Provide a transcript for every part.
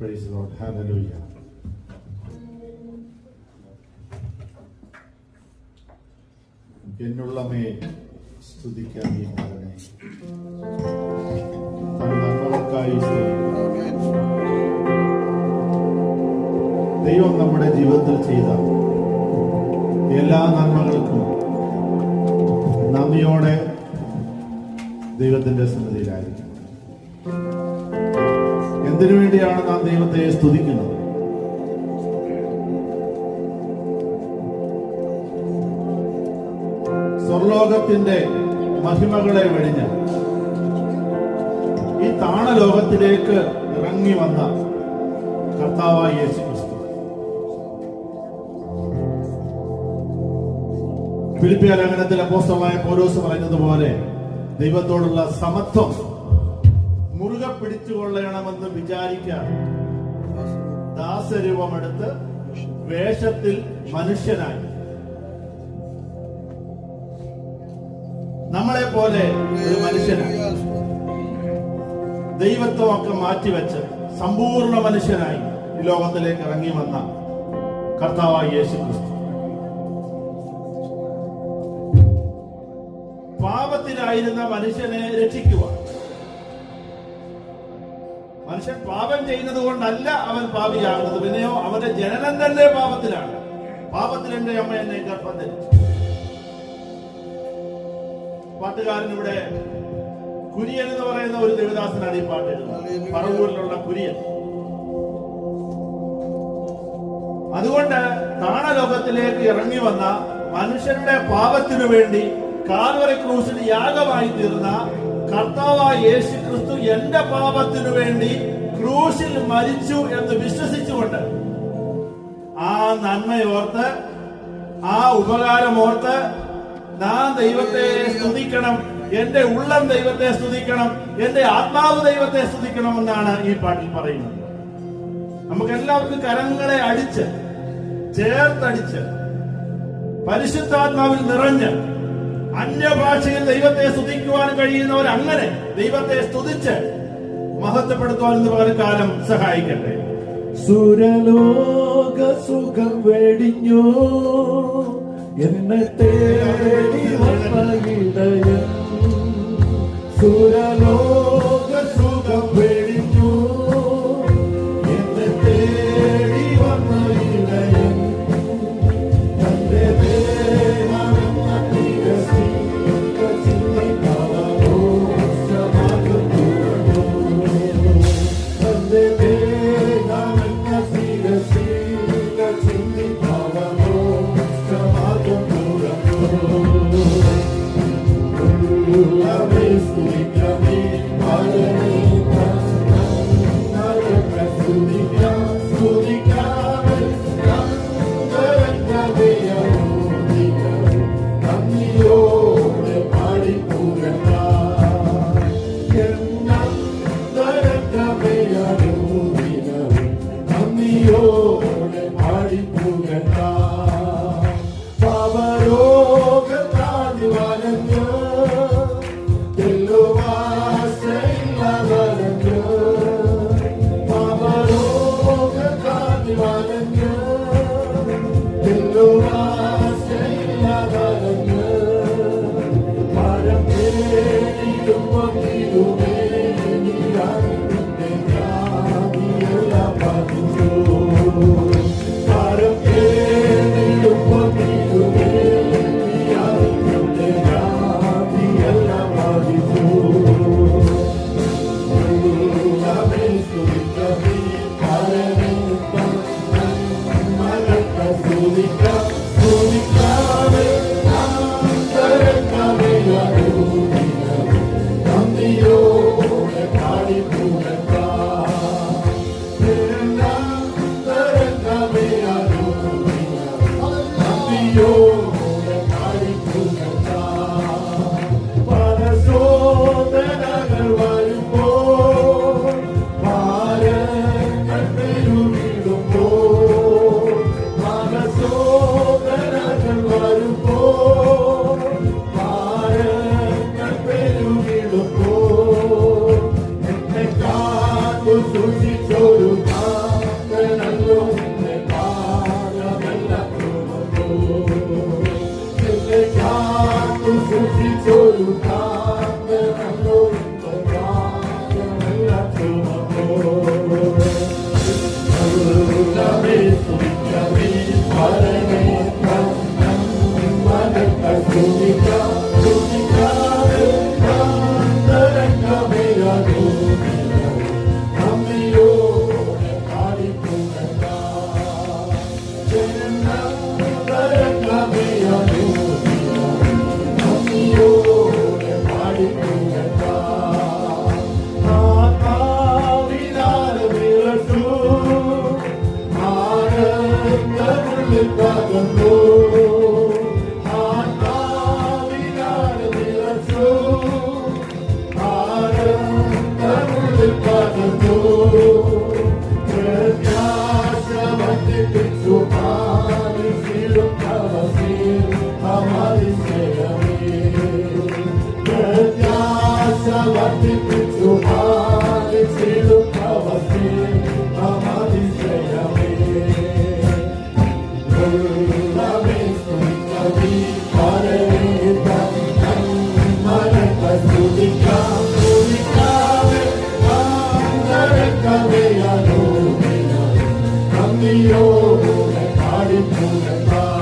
Praise the Lord. Hallelujah. എന്നുള്ളമേ സ്തുതിക്കാൻ ഈ മകനെ നന്മകൾക്കായി ദൈവം നമ്മുടെ ജീവിതത്തിൽ ചെയ്ത എല്ലാ നന്മകൾക്കും നന്ദിയോടെ ദൈവത്തിന്റെ സന്നിധിയിലായിരിക്കും. എന്തിനു വേണ്ടിയാണ് നാം ദൈവത്തെ സ്തുതിക്കുന്നത്? സ്വർലോകത്തിന്റെ മഹിമകളെ വെടിഞ്ഞ് ഈ താണലോകത്തിലേക്ക് ഇറങ്ങി വന്ന കർത്താവായ യേശുക്രിസ്തു, ഫിലിപ്പിയ ലേഖനത്തിൽ അപ്പോസ്തലനായ പൗലോസ് പറയുന്നത് പോലെ ദൈവത്തോടുള്ള സമത്വം മുറുകെ പിടിച്ചുകൊള്ളണമെന്ന് വിചാരിക്കാൻ ദാസരൂപമെടുത്ത് വേഷത്തിൽ മനുഷ്യനായി നമ്മളെ പോലെ ഒരു മനുഷ്യനായി ദൈവത്വമൊക്കെ മാറ്റിവെച്ച് സമ്പൂർണ്ണ മനുഷ്യനായി ഈ ലോകത്തിലേക്ക് ഇറങ്ങി വന്ന കർത്താവായ യേശുക്രിസ്തു പാപത്തിലായിരുന്ന മനുഷ്യനെ രക്ഷിക്കുക. മനുഷ്യൻ പാപം ചെയ്യുന്നത് കൊണ്ടല്ല അവൻ പാപിയാകുന്നത്, പിന്നെയോ അവന്റെ ജനനം തന്നെ പാപത്തിലാണ്. പാപത്തിൽ എന്റെ അമ്മ എന്നെ ഗർഭം ധരിച്ചു. പാട്ടുകാരൻ ഇവിടെ കുര്യൻ എന്ന് പറയുന്ന ഒരു ദേവദാസനാണ് ഈ പാട്ട് എഴുതുന്നത്, പറവൂരിലുള്ള കുര്യൻ. അതുകൊണ്ട് താണലോകത്തിലേക്ക് ഇറങ്ങി വന്ന മനുഷ്യരുടെ പാപത്തിനു വേണ്ടി കാൽവറി ക്രൂസിൽ യാഗമായി തീർന്ന കർത്താവായ യേശുക്രിസ്തു എന്റെ പാപത്തിനു വേണ്ടി ക്രൂശിൽ മരിച്ചു എന്ന് വിശ്വസിച്ചുകൊണ്ട് ആ നന്മയോർത്ത്, ആ ഉപകാരമോർത്ത് നാം ദൈവത്തെ സ്തുതിക്കണം. എന്റെ ഉള്ളം ദൈവത്തെ സ്തുതിക്കണം, എന്റെ ആത്മാവ് ദൈവത്തെ സ്തുതിക്കണം എന്നാണ് ഈ പാട്ടിൽ പറയുന്നത്. നമുക്ക് എല്ലാവർക്കും കരങ്ങളെ അടിച്ച് ചേർത്തടിച്ച് പരിശുദ്ധാത്മാവിൽ നിറഞ്ഞ് അന്യഭാഷയിൽ ദൈവത്തെ സ്തുതിക്കുവാൻ കഴിയുന്നവർ അങ്ങനെ ദൈവത്തെ സ്തുതിച്ച് മഹത്വപ്പെടുത്തുവാൻ ഇന്ന് പകൽക്കാലം സഹായിക്കട്ടെ. സുരലോക സുഖം വെടിഞ്ഞു എന്നെ തേടി വന്ന ഇടയൻ, സുരലോക സുഖം വെടിഞ്ഞു എന്നെ തേടി വന്ന ഇടയൻ, തന്റെ Susi Choruta പാലിച്ചിടും അവസ്ഥ അമതിശയമേ ഉള്ളമേ സ്തുതിക്കവി പരവേദം നന്മരക്ക സ്തുതിക്കാം സ്തുതിക്കാവേ ആന്തരക്കവേ അനൂപിനം നന്ദിയോടെ പാടിപ്പുകഴ്ത്താം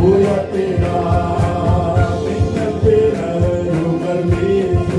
Uyatina, minna pira, yugar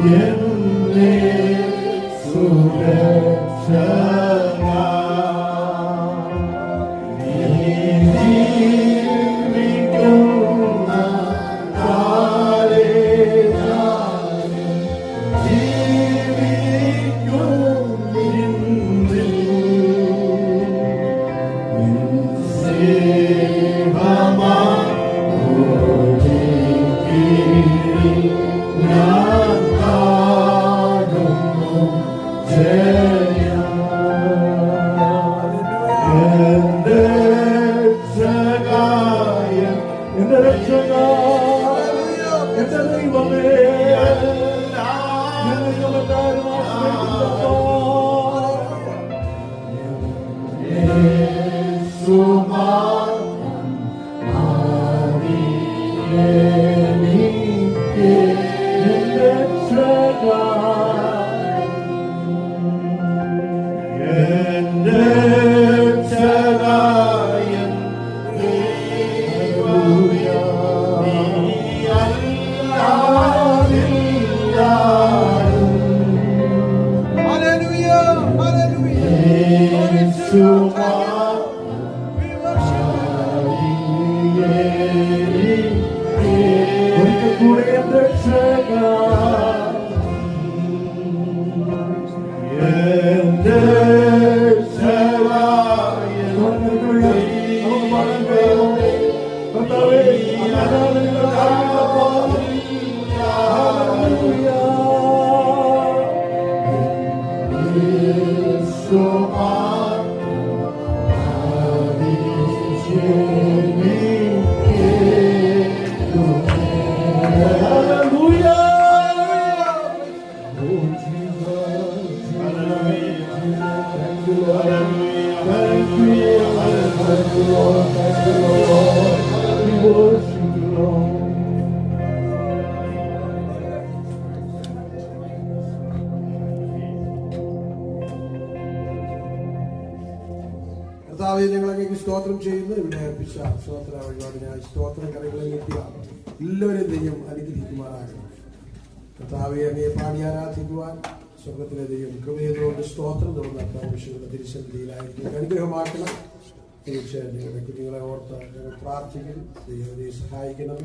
Yeah. കർത്താവേ, ഞങ്ങളങ്ങേക്ക് സ്തോത്രം ചെയ്യുന്നു. ഇവിടെ അർപ്പിച്ച സ്തോത്ര വഴിപാടിനായി സ്തോത്രം കറികളെ കിട്ടിയ എല്ലാവരെയും ദൈവം അനുഗ്രഹിക്കുമാറാകണം. കർത്താവെ, അങ്ങയെ പാടി ആരാധിക്കുവാൻ സ്വർഗത്തിലെ ദൈവം കൃപയോട് സ്തോത്രം തുറന്ന വിഷയങ്ങളുടെ തിരുസന്നിധിയിലായിരിക്കും അനുഗ്രഹമാക്കണം. തീർച്ചയായും നിങ്ങളുടെ കുഞ്ഞുങ്ങളെ ഓർത്ത് ഞങ്ങൾ പ്രാർത്ഥിക്കുന്നു. ദൈവത്തെ സഹായിക്കണം.